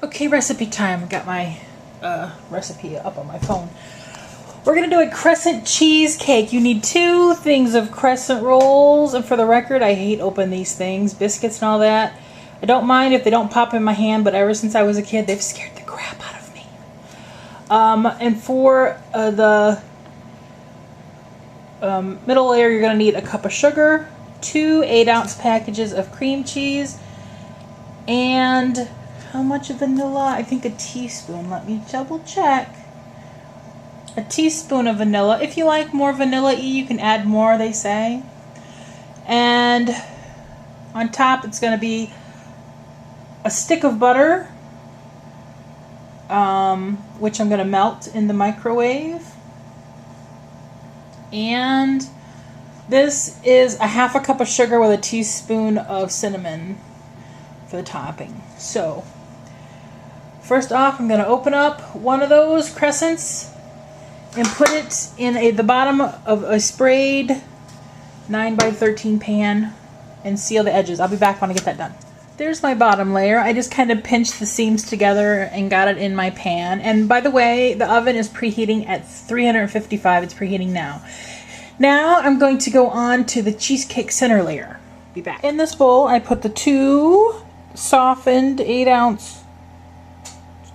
Okay, recipe time. I got my recipe up on my phone. We're going to do a Crescent cheesecake. You need 2 things of Crescent rolls. And for the record, I hate opening these things. Biscuits and all that. I don't mind if they don't pop in my hand, but ever since I was a kid, they've scared the crap out of me. And for the middle layer, you're going to need a cup of sugar, 2 8-ounce packages of cream cheese, and how much of vanilla? I think a teaspoon. Let me double check. A teaspoon of vanilla. If you like more vanilla-y, you can add more, they say. And on top, it's going to be a stick of butter, which I'm going to melt in the microwave. And this is a half a cup of sugar with a teaspoon of cinnamon for the topping. So, first off, I'm going to open up one of those Crescents and put it in the bottom of a sprayed 9x13 pan and seal the edges. I'll be back when I get that done. There's my bottom layer. I just kind of pinched the seams together and got it in my pan. And by the way, the oven is preheating at 355. It's preheating now. Now I'm going to go on to the cheesecake center layer. Be back. In this bowl, I put the 2 softened 8-ounce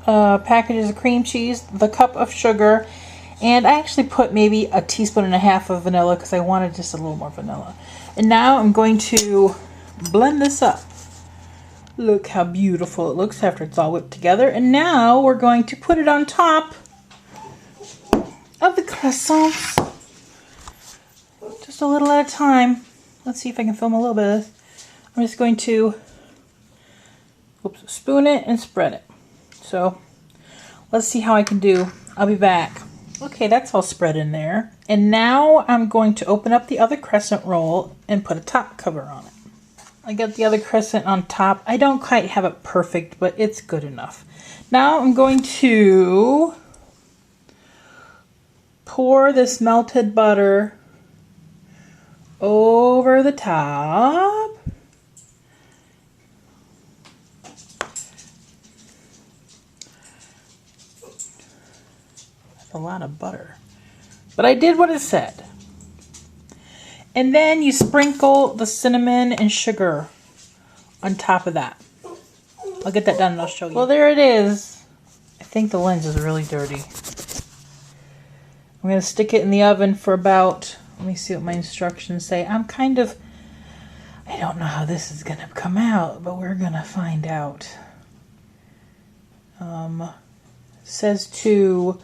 packages of cream cheese, the cup of sugar, and I actually put maybe a teaspoon and a half of vanilla because I wanted just a little more vanilla. And now I'm going to blend this up. Look how beautiful it looks after it's all whipped together. And now we're going to put it on top of the croissants. Just a little at a time. Let's see if I can film a little bit of this. I'm just going to spoon it and spread it. So let's see how I can do. I'll be back. Okay, that's all spread in there. And now I'm going to open up the other Crescent roll and put a top cover on it. I got the other Crescent on top. I don't quite have it perfect, but it's good enough. Now I'm going to pour this melted butter over the top. That's a lot of butter. But I did what it said. And then you sprinkle the cinnamon and sugar on top of that. I'll get that done and I'll show you. Well, there it is. I think the lens is really dirty. I'm going to stick it in the oven for about, let me see what my instructions say. I don't know how this is going to come out, but we're going to find out. It says to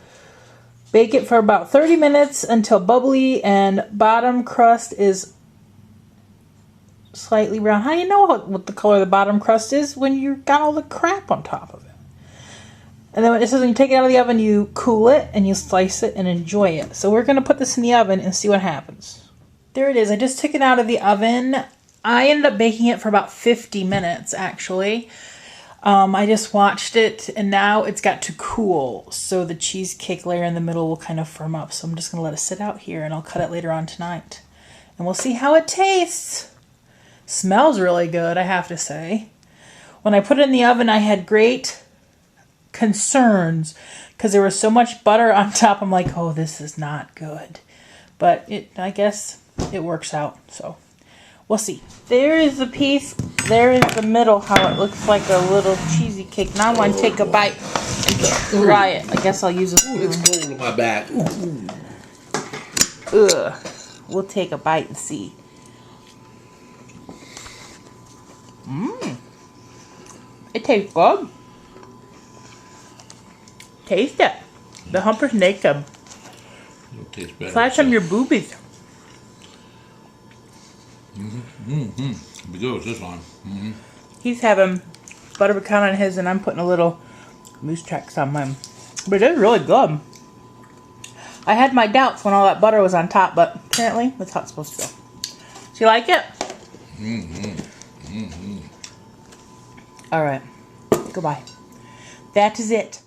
bake it for about 30 minutes until bubbly and bottom crust is slightly brown. How do you know what the color of the bottom crust is? When you've got all the crap on top of it. And then it says when you take it out of the oven, you cool it and you slice it and enjoy it. So we're going to put this in the oven and see what happens. There it is. I just took it out of the oven. I ended up baking it for about 50 minutes, actually. I just watched it, and now it's got to cool, so the cheesecake layer in the middle will kind of firm up. So I'm just going to let it sit out here, and I'll cut it later on tonight. And we'll see how it tastes. Smells really good, I have to say. When I put it in the oven, I had great concerns, because there was so much butter on top. I'm like, oh, this is not good. But I guess it works out, so we'll see. There is the piece. There is the middle, how it looks like a little cheesy cake. Now I want to take a bite and try it. I guess I'll use a spoon. It's cold in my back. Ugh. We'll take a bite and see. It tastes good. Taste it. The humper's naked. It'll taste better. Flash on your boobies. Because this one. He's having butter pecan on his, and I'm putting a little moose tracks on mine. But it is really good. I had my doubts when all that butter was on top, but apparently that's how it's supposed to go. Do you like it? All right. Goodbye. That is it.